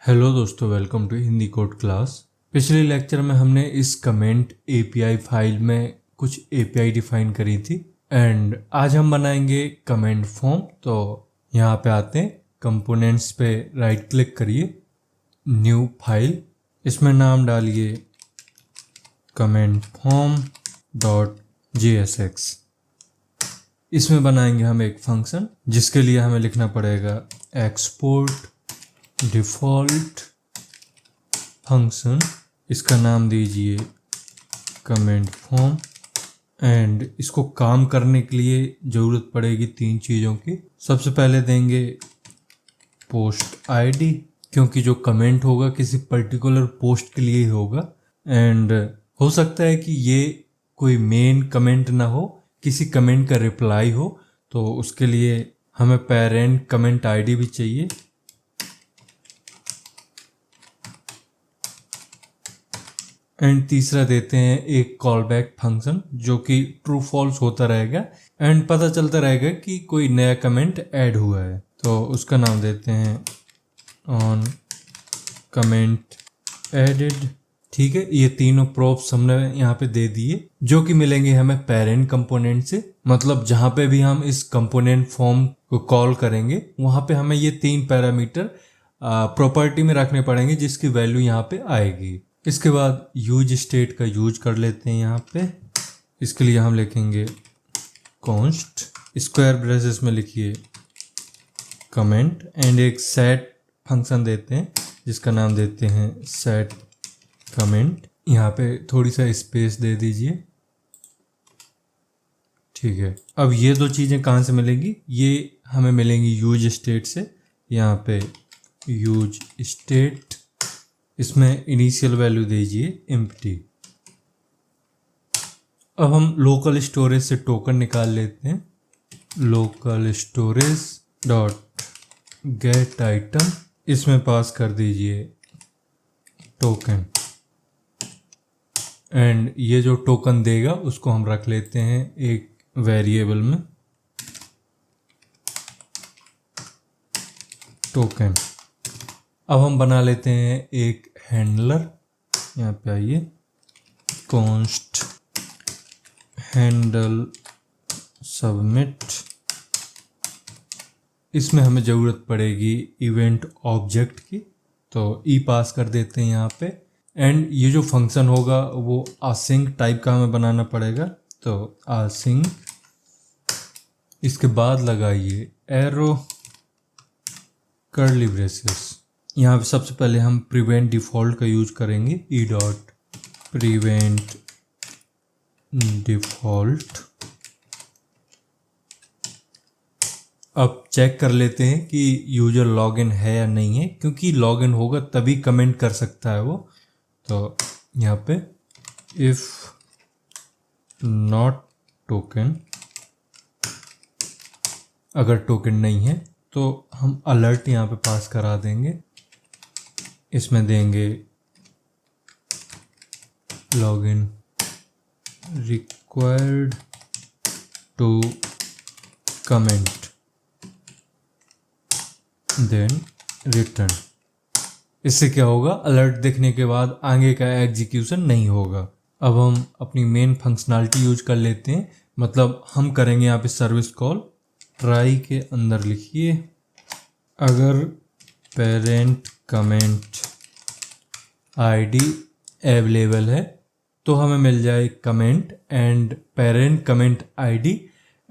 Hello दोस्तों, welcome to Hindi code class. पिछले lecture में हमने इस कमेंट एपीआई फाइल में कुछ एपीआई डिफाइन करी थी एंड आज हम बनाएंगे कमेंट फॉर्म। तो यहाँ पे आते हैं, कंपोनेंट्स पे राइट क्लिक करिए, न्यू फाइल, इसमें नाम डालिए कमेंट फॉर्म .jsx। इसमें बनाएंगे हम एक फंक्शन जिसके लिए हमें लिखना पड़ेगा एक्सपोर्ट डिफ़ॉल्ट फंक्शन। इसका नाम दीजिए कमेंट फॉर्म एंड इसको काम करने के लिए ज़रूरत पड़ेगी 3 चीज़ों की। सबसे पहले देंगे पोस्ट आईडी, क्योंकि जो कमेंट होगा किसी पर्टिकुलर पोस्ट के लिए ही होगा एंड हो सकता है कि ये कोई मेन कमेंट ना हो, किसी कमेंट का रिप्लाई हो, तो उसके लिए हमें पेरेंट कमेंट आईडी भी चाहिए। एंड तीसरा देते हैं एक कॉल बैक फंक्शन जो कि ट्रू फॉल्स होता रहेगा एंड पता चलता रहेगा कि कोई नया कमेंट ऐड हुआ है, तो उसका नाम देते हैं ऑन कमेंट एडेड। ठीक है, ये तीनों प्रॉप्स हमने यहाँ पे दे दिए जो कि मिलेंगे हमें पेरेंट कंपोनेंट से। मतलब जहाँ पे भी हम इस कंपोनेंट फॉर्म को कॉल करेंगे वहाँ पे हमें ये 3 पैरामीटर प्रॉपर्टी में रखने पड़ेंगे जिसकी वैल्यू यहाँ पे आएगी। इसके बाद यूज स्टेट का यूज कर लेते हैं यहाँ पे। इसके लिए हम लिखेंगे कॉन्स्ट, स्क्वायर ब्रेसेस में लिखिए कमेंट एंड एक सेट फंक्शन देते हैं जिसका नाम देते हैं सेट कमेंट। यहाँ पे थोड़ी सा स्पेस दे दीजिए। ठीक है, अब ये 2 चीज़ें कहाँ से मिलेंगी? ये हमें मिलेंगी यूज स्टेट से। यहाँ पे यूज स्टेट, इसमें इनिशियल वैल्यू दीजिए एम्प्टी। अब हम लोकल स्टोरेज से टोकन निकाल लेते हैं। Local storage dot gate item, इसमें पास कर दीजिए टोकन एंड ये जो टोकन देगा उसको हम रख लेते हैं एक वेरिएबल में टोकन। अब हम बना लेते हैं एक हैंडलर। यहाँ पे आइए, कॉन्स्ट हैंडल सबमिट। इसमें हमें ज़रूरत पड़ेगी इवेंट ऑब्जेक्ट की, तो ई पास कर देते हैं यहाँ पे एंड ये जो फंक्शन होगा वो असिंक टाइप का हमें बनाना पड़ेगा, तो असिंक। इसके बाद लगाइए एरो कर्ली ब्रेसेस। यहाँ पे सबसे पहले हम प्रिवेंट डिफ़ॉल्ट का यूज करेंगे, ई डॉट प्रिवेंट डिफ़ॉल्ट। अब चेक कर लेते हैं कि यूजर लॉगिन है या नहीं है, क्योंकि लॉगिन होगा तभी कमेंट कर सकता है वो। तो यहाँ पे इफ़ नॉट टोकन, अगर टोकन नहीं है तो हम अलर्ट यहाँ पे पास करा देंगे। इसमें देंगे login required to comment then return. इससे क्या होगा, अलर्ट देखने के बाद आगे का एग्जीक्यूशन नहीं होगा। अब हम अपनी मेन फंक्शनैलिटी यूज कर लेते हैं। मतलब हम करेंगे यहाँ पे सर्विस कॉल। ट्राई के अंदर लिखिए अगर पेरेंट कमेंट आईडी अवेलेबल है तो हमें मिल जाए comment and parent comment ID.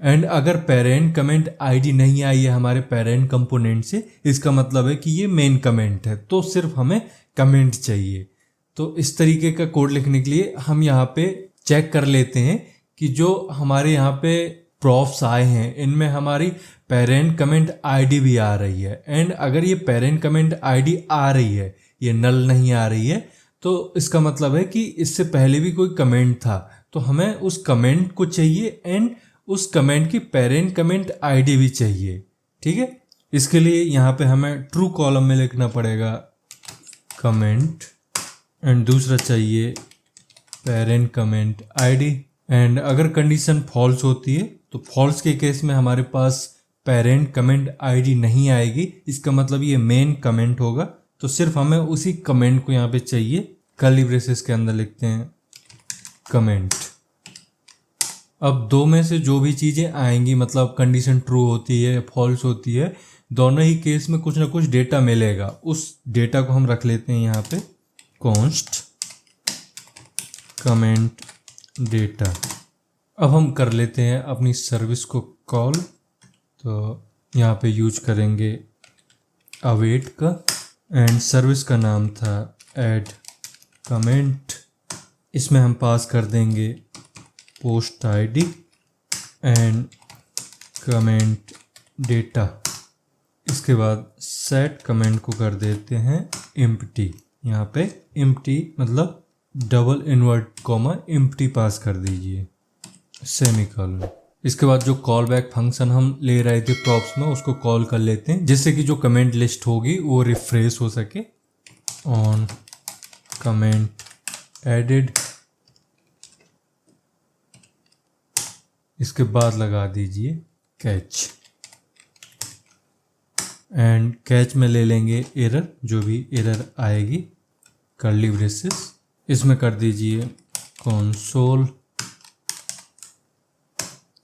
And अगर पेरेंट कमेंट आईडी नहीं आई है हमारे पेरेंट कंपोनेंट से, इसका मतलब है कि ये मेन कमेंट है, तो सिर्फ हमें कमेंट चाहिए। तो इस तरीके का कोड लिखने के लिए हम यहाँ पे चेक कर लेते हैं कि जो हमारे यहाँ पे प्रॉप्स आए हैं इनमें हमारी पेरेंट कमेंट आईडी भी आ रही है। एंड अगर ये पेरेंट कमेंट आईडी आ रही है, ये नल नहीं आ रही है, तो इसका मतलब है कि इससे पहले भी कोई कमेंट था, तो हमें उस कमेंट को चाहिए एंड उस कमेंट की पेरेंट कमेंट आईडी भी चाहिए। ठीक है, इसके लिए यहाँ पे हमें ट्रू कॉलम में लिखना पड़ेगा कमेंट एंड दूसरा चाहिए पेरेंट कमेंट आईडी। एंड अगर कंडीशन फॉल्स होती है तो फॉल्स के केस में हमारे पास पेरेंट कमेंट आईडी नहीं आएगी, इसका मतलब ये मेन कमेंट होगा, तो सिर्फ हमें उसी कमेंट को यहाँ पे चाहिए। कर्ली ब्रेसेस के अंदर लिखते हैं कमेंट। अब दो में से जो भी चीज़ें आएंगी, मतलब कंडीशन ट्रू होती है या फॉल्स होती है, दोनों ही केस में कुछ ना कुछ डेटा मिलेगा। उस डेटा को हम रख लेते हैं यहाँ पे कॉन्स्ट कमेंट डेटा। अब हम कर लेते हैं अपनी सर्विस को कॉल। तो यहाँ पे यूज करेंगे अवेट का, एंड सर्विस का नाम था ऐड कमेंट। इसमें हम पास कर देंगे post ID and comment data. इसके बाद सेट कमेंट को कर देते हैं एम्प्टी। यहाँ पे एम्प्टी मतलब डबल इन्वर्ट कॉमा एम्प्टी पास कर दीजिए, सेमीकोलन। इसके बाद जो कॉल बैक फंक्शन हम ले रहे थे प्रॉप्स में, उसको कॉल कर लेते हैं, जिससे कि जो कमेंट लिस्ट होगी वो रिफ्रेश हो सके। ऑन कमेंट एडेड, इसके बाद लगा दीजिए कैच, एंड कैच में ले लेंगे एरर, जो भी एरर आएगी कर्ली ब्रेसेस। इसमें कर दीजिए console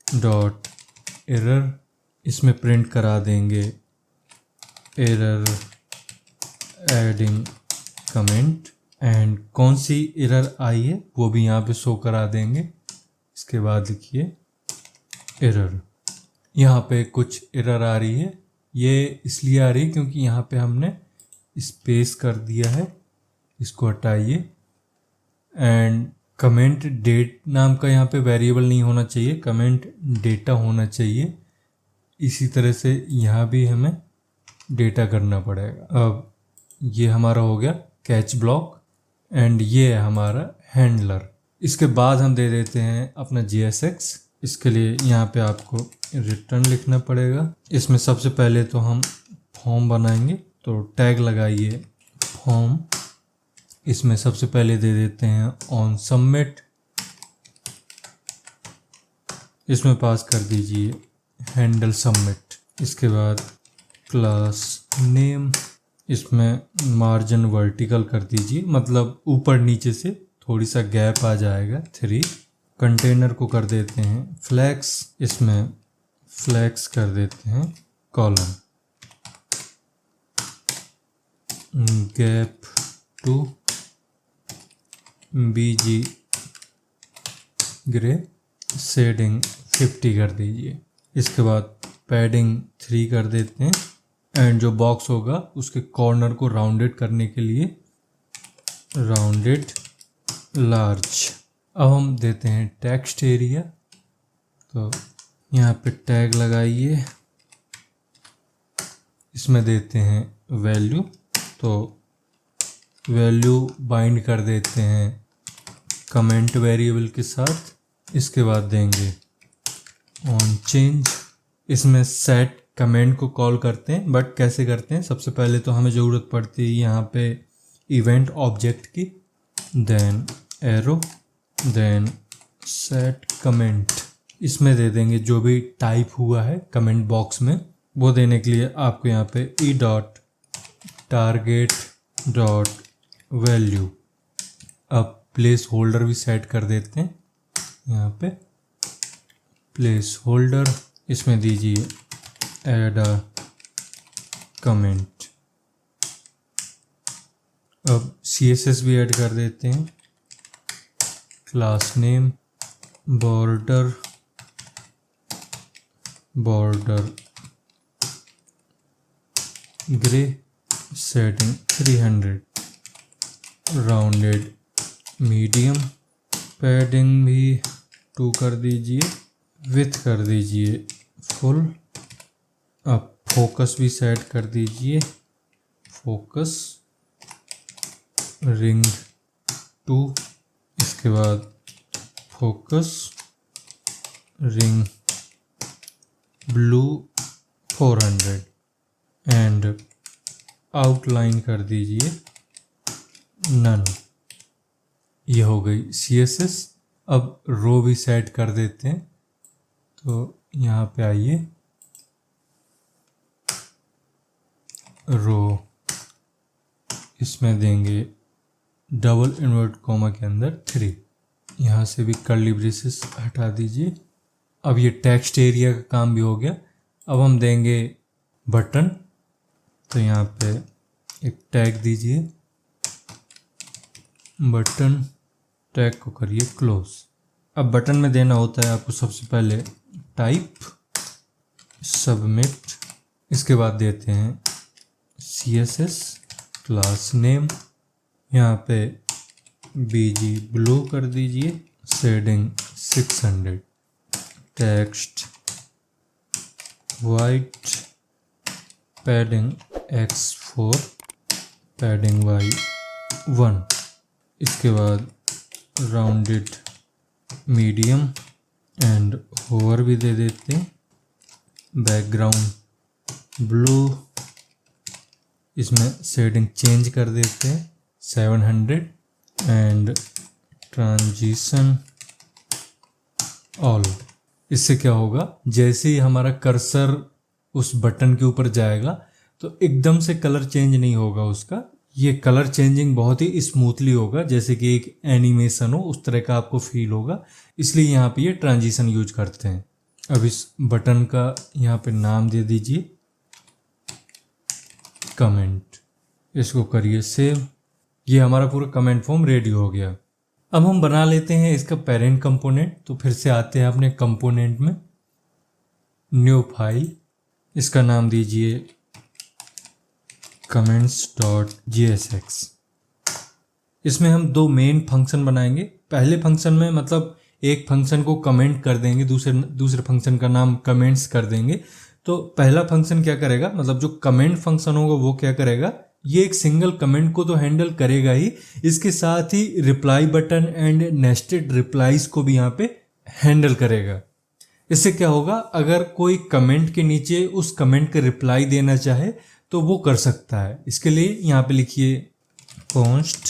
डॉट एरर। इसमें प्रिंट करा देंगे एरर एडिंग कमेंट, एंड कौन सी एरर आई है वो भी यहाँ पे शो करा देंगे। इसके बाद लिखिए एरर। यहाँ पे कुछ एरर आ रही है, ये इसलिए आ रही है क्योंकि यहाँ पे हमने स्पेस कर दिया है, इसको हटाइए। एंड कमेंट डेट नाम का यहाँ पे वेरिएबल नहीं होना चाहिए, कमेंट डेटा होना चाहिए। इसी तरह से यहाँ भी हमें डेटा करना पड़ेगा। अब ये हमारा हो गया कैच ब्लॉक, एंड ये है हमारा हैंडलर। इसके बाद हम दे देते हैं अपना JSX। इसके लिए यहाँ पे आपको रिटर्न लिखना पड़ेगा। इसमें सबसे पहले तो हम फॉर्म बनाएंगे, तो टैग लगाइए फॉर्म। इसमें सबसे पहले दे देते हैं ऑन सबमिट। इसमें पास कर दीजिए हैंडल सबमिट। इसके बाद क्लास नेम, इसमें मार्जिन वर्टिकल कर दीजिए, मतलब ऊपर नीचे से थोड़ी सा गैप आ जाएगा 3। कंटेनर को कर देते हैं फ्लैक्स, इसमें फ्लैक्स कर देते हैं column. Gap two BG grey, shading 50 कर दीजिए। इसके बाद पैडिंग 3 कर देते हैं, एंड जो बॉक्स होगा उसके कॉर्नर को राउंडेड करने के लिए राउंडेड लार्ज। अब हम देते हैं टेक्स्ट एरिया, तो यहाँ पे टैग लगाइए। इसमें देते हैं वैल्यू, तो वैल्यू बाइंड कर देते हैं कमेंट वेरिएबल के साथ। इसके बाद देंगे ऑन चेंज। इसमें सेट कमेंट को कॉल करते हैं, बट कैसे करते हैं, सबसे पहले तो हमें ज़रूरत पड़ती है यहाँ पे इवेंट ऑब्जेक्ट की, then arrow, then set comment. इसमें दे देंगे जो भी टाइप हुआ है कमेंट बॉक्स में, वो देने के लिए आपको यहाँ पे E dot target dot value. अब प्लेस होल्डर भी सेट कर देते हैं, यहाँ पे प्लेस होल्डर। इसमें दीजिए ऐड अ कमेंट। अब CSS भी ऐड कर देते हैं, class name border grey, setting 300, rounded medium, padding भी 2 कर दीजिए, विथ कर दीजिए फुल। अब फोकस भी सेट कर दीजिए, फोकस रिंग 2। इसके बाद focus ring blue 400, and outline कर दीजिए नन। ये हो गई CSS। अब रो भी सेट कर देते हैं, तो यहाँ पे आइए, रो इसमें देंगे डबल इन्वर्ट कॉमा के अंदर 3। यहाँ से भी कर्ली ब्रेसेस हटा दीजिए। अब ये टेक्स्ट एरिया का काम भी हो गया। अब हम देंगे बटन, तो यहाँ पे एक टैग दीजिए, बटन टैग को करिए क्लोज। अब बटन में देना होता है आपको सबसे पहले टाइप, सबमिट, इसके बाद देते हैं CSS क्लास नेम, यहाँ पे BG ब्लू कर दीजिए, shading 600, text white, padding X4, padding Y1, इसके बाद राउंडेड मीडियम एंड होवर भी दे देते हैं, बैकग्राउंड ब्लू, इसमें शेडिंग चेंज कर देते हैं 700 एंड ट्रांजिशन ऑल। इससे क्या होगा, जैसे ही हमारा कर्सर उस बटन के ऊपर जाएगा तो एकदम से कलर चेंज नहीं होगा उसका, ये कलर चेंजिंग बहुत ही स्मूथली होगा, जैसे कि एक एनिमेशन हो उस तरह का आपको फील होगा, इसलिए यहाँ पे ये ट्रांजिशन यूज करते हैं। अब इस बटन का यहाँ पे नाम दे दीजिए कमेंट, इसको करिए सेव। ये हमारा पूरा कमेंट फॉर्म रेडी हो गया। अब हम बना लेते हैं इसका पेरेंट कंपोनेंट। तो फिर से आते हैं अपने कंपोनेंट में, न्यू फाइल, इसका नाम दीजिए comments.jsx। इसमें हम दो मेन फंक्शन बनाएंगे। पहले फंक्शन में मतलब एक फंक्शन को कमेंट कर देंगे, दूसरे फंक्शन का नाम कमेंट्स कर देंगे। तो पहला फंक्शन क्या करेगा, मतलब जो कमेंट फंक्शन होगा वो क्या करेगा, ये एक सिंगल कमेंट को तो हैंडल करेगा ही, इसके साथ ही reply button and nested replies को भी यहाँ पे हैंडल करेगा। इससे क्या होगा, अगर कोई कमेंट के नीचे उस कमेंट का रिप्लाई देना चाहे तो वो कर सकता है। इसके लिए यहाँ पे लिखिए कॉन्स्ट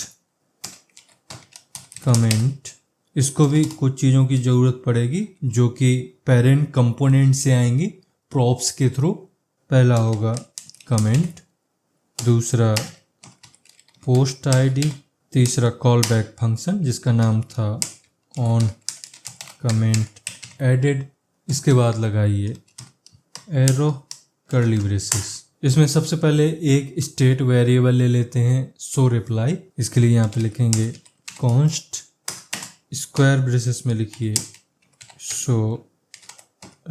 कमेंट। इसको भी कुछ चीज़ों की ज़रूरत पड़ेगी जो कि पेरेंट कंपोनेंट से आएंगी प्रॉप्स के थ्रू। पहला होगा कमेंट, दूसरा पोस्ट आईडी, तीसरा कॉल बैक फंक्शन जिसका नाम था ऑन कमेंट एडेड। इसके बाद लगाइए एरो कर्ली ब्रेसेस। इसमें सबसे पहले एक स्टेट वेरिएबल ले लेते हैं शो रिप्लाई। इसके लिए यहाँ पे लिखेंगे कॉन्स्ट स्क्वायर ब्रेसेस में लिखिए शो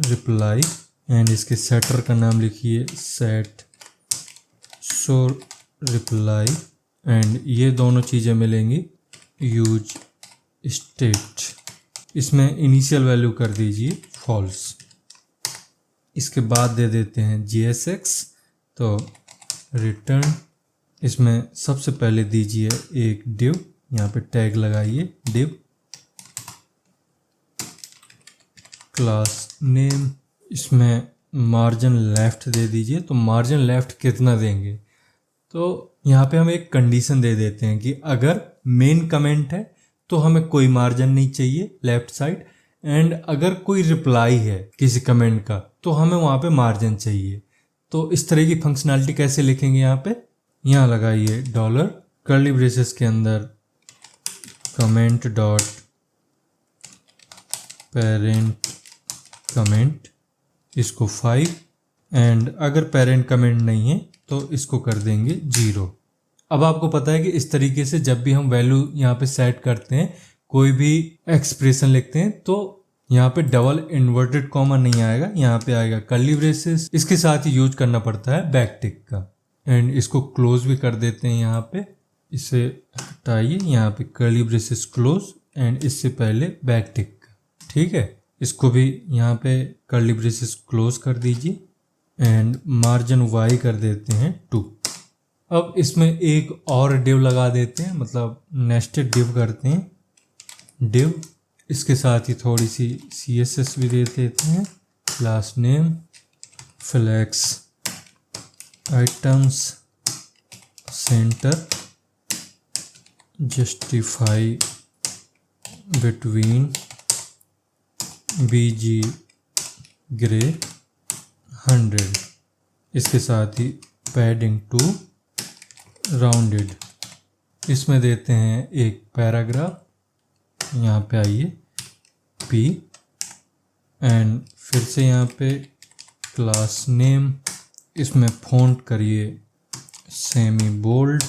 रिप्लाई एंड इसके सेटर का नाम लिखिए सेट शो रिप्लाई एंड ये दोनों चीज़ें मिलेंगी यूज स्टेट। इसमें इनिशियल वैल्यू कर दीजिए फॉल्स। इसके बाद दे देते हैं JSX, तो रिटर्न, इसमें सबसे पहले दीजिए एक डिव, यहाँ पे टैग लगाइए डिव क्लास नेम। इसमें मार्जिन लेफ्ट दे दीजिए। तो मार्जिन लेफ्ट कितना देंगे, तो यहाँ पे हम एक कंडीशन दे देते हैं कि अगर मेन कमेंट है तो हमें कोई मार्जिन नहीं चाहिए लेफ्ट साइड, एंड अगर कोई रिप्लाई है किसी कमेंट का तो हमें वहाँ पे मार्जिन चाहिए। तो इस तरह की फंक्शनैलिटी कैसे लिखेंगे, यहाँ पे यहाँ लगाइए डॉलर कर्ली ब्रेसेस के अंदर कमेंट डॉट पेरेंट कमेंट, इसको 5 एंड अगर पेरेंट कमेंट नहीं है तो इसको कर देंगे 0। अब आपको पता है कि इस तरीके से जब भी हम वैल्यू यहाँ पे सेट करते हैं, कोई भी एक्सप्रेशन लिखते हैं, तो यहाँ पे डबल इन्वर्टेड कॉमा नहीं आएगा, यहाँ पे आएगा कर्ली ब्रेसेस। इसके साथ ही यूज करना पड़ता है बैक टिक का। एंड इसको क्लोज भी कर देते हैं, यहाँ पे इसे हटाइए, यहाँ पे कर्ली ब्रेसेस क्लोज एंड इससे पहले बैक टिक का, ठीक है। इसको भी यहाँ पे कर्ली ब्रेसेस क्लोज कर दीजिए एंड मार्जिन Y कर देते हैं 2। अब इसमें एक और डिव लगा देते हैं, मतलब नेस्टेड डिव करते हैं डिव। इसके साथ ही थोड़ी सी CSS भी दे देते हैं, class name flex items centre justify between BG grey 100। इसके साथ ही पैडिंग 2 राउंडेड इसमें देते हैं एक पैराग्राफ, यहाँ पे आइए P, एंड फिर से यहाँ पे क्लास नेम, इसमें फ़ॉन्ट करिए सेमी बोल्ड,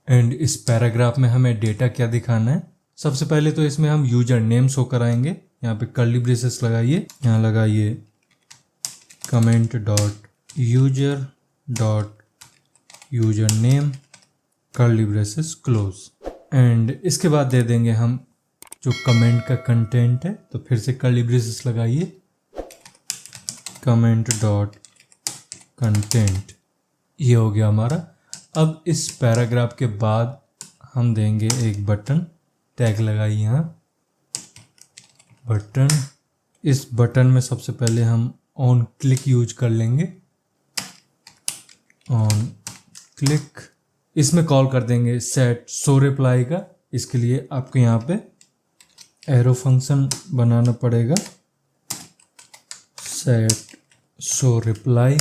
एंड इस पैराग्राफ में हमें डेटा क्या दिखाना है। सबसे पहले तो इसमें हम यूजर नेम शो कराएंगे, यहाँ पे कर्ली ब्रेसेस लगाइए, यहाँ लगाइए comment dot user name curly braces close, and इसके बाद दे देंगे हम जो कमेंट का कंटेंट है, तो फिर से कर्ली ब्रेसेस लगाइए कमेंट डॉट कंटेंट, ये हो गया हमारा। अब इस पैराग्राफ के बाद हम देंगे एक बटन, टैग लगाइए यहाँ बटन। इस बटन में सबसे पहले हम ऑन क्लिक यूज कर लेंगे, ऑन क्लिक। इसमें कॉल कर देंगे सेट शो रिप्लाई का। इसके लिए आपको यहाँ पे एरो फंक्शन बनाना पड़ेगा, सेट शो रिप्लाई।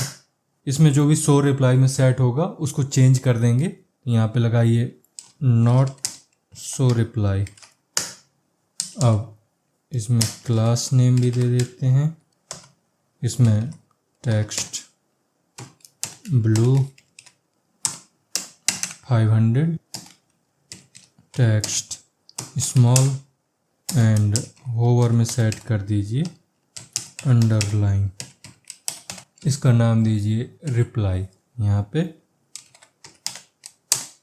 इसमें जो भी शो रिप्लाई में सेट होगा उसको चेंज कर देंगे, यहाँ पे लगाइए नॉट शो रिप्लाई। अब इसमें क्लास नेम भी दे देते हैं, इसमें text blue 500, text small, and hover में सेट कर दीजिए अंडरलाइन। इसका नाम दीजिए रिप्लाई, यहाँ पे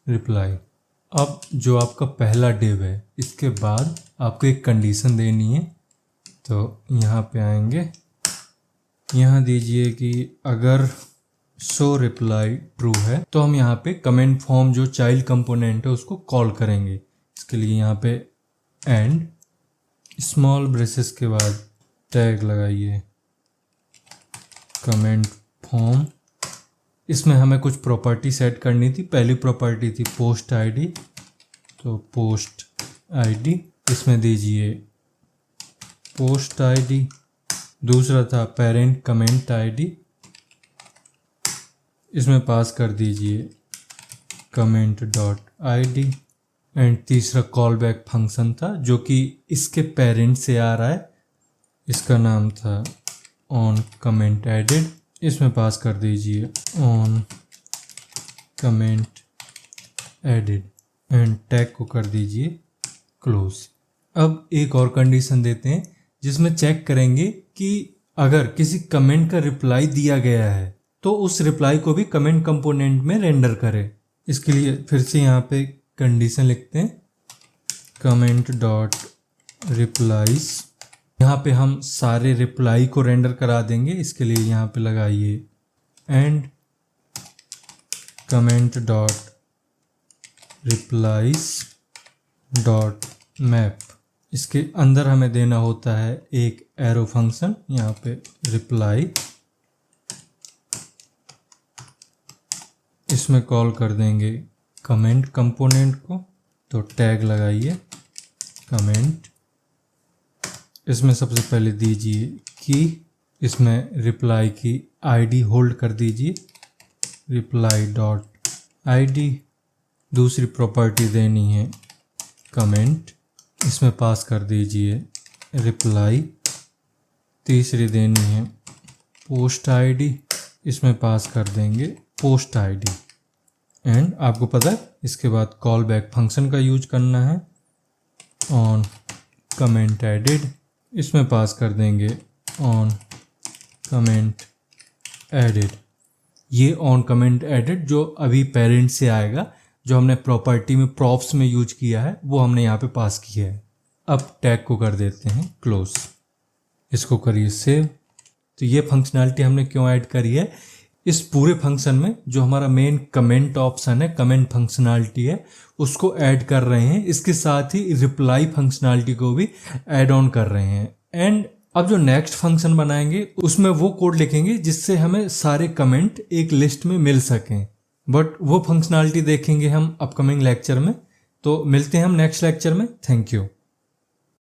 रिप्लाई। अब जो आपका पहला डिव है, इसके बाद आपको एक कंडीशन देनी है, तो यहाँ पे आएंगे, यहाँ दीजिए कि अगर शो रिप्लाई ट्रू है तो हम यहाँ पे कमेंट फॉर्म जो चाइल्ड कंपोनेंट है उसको कॉल करेंगे। इसके लिए यहाँ पे एंड स्मॉल ब्रेसेस के बाद टैग लगाइए कमेंट फॉर्म। इसमें हमें कुछ प्रॉपर्टी सेट करनी थी। पहली प्रॉपर्टी थी पोस्ट आईडी, तो पोस्ट आईडी इसमें दीजिए पोस्ट आईडी। दूसरा था पेरेंट कमेंट आईडी, इसमें पास कर दीजिए कमेंट डॉट आईडी, एंड तीसरा कॉल बैक फंक्शन था जो कि इसके पेरेंट से आ रहा है, इसका नाम था ऑन कमेंट एडिड। इसमें पास कर दीजिए on comment added, and tag को कर दीजिए क्लोज। अब एक और कंडीशन देते हैं जिसमें चेक करेंगे कि अगर किसी कमेंट का रिप्लाई दिया गया है तो उस रिप्लाई को भी कमेंट कंपोनेंट में रेंडर करे। इसके लिए फिर से यहाँ पे कंडीशन लिखते हैं कमेंट डॉट रिप्लाईज। यहाँ पे हम सारे रिप्लाई को रेंडर करा देंगे। इसके लिए यहाँ पे लगाइए and comment dot replies dot map. इसके अंदर हमें देना होता है एक एरो फंक्शन, यहाँ पे रिप्लाई। इसमें कॉल कर देंगे कमेंट कंपोनेंट को, तो टैग लगाइए कमेंट। इसमें सबसे पहले दीजिए कि इसमें रिप्लाई की आईडी होल्ड कर दीजिए रिप्लाई डॉट आईडी। दूसरी प्रॉपर्टी देनी है कमेंट, इसमें पास कर दीजिए रिप्लाई। तीसरी देनी है पोस्ट आईडी, इसमें पास कर देंगे पोस्ट आईडी। एंड आपको पता है इसके बाद कॉल बैक फंक्शन का यूज करना है ऑन कमेंट एडिड। इसमें पास कर देंगे ऑन कमेंट एडिड। ये ऑन कमेंट एडिड जो अभी पेरेंट से आएगा, जो हमने प्रॉपर्टी में प्रॉप्स में यूज किया है, वो हमने यहाँ पे पास किया है। अब टैग को कर देते हैं क्लोज, इसको करिए सेव। तो ये फंक्शनैलिटी हमने क्यों ऐड करी है, इस पूरे फंक्शन में जो हमारा मेन कमेंट ऑप्शन है, कमेंट फंक्शनैलिटी है, उसको ऐड कर रहे हैं। इसके साथ ही रिप्लाई फंक्शनैलिटी को भी ऐड ऑन कर रहे हैं। एंड अब जो नेक्स्ट फंक्शन बनाएंगे उसमें वो कोड लिखेंगे जिससे हमें सारे कमेंट एक लिस्ट में मिल सकें। बट वो फंक्शनैलिटी देखेंगे हम अपकमिंग लेक्चर में। तो मिलते हैं हम नेक्स्ट लेक्चर में। Thank you.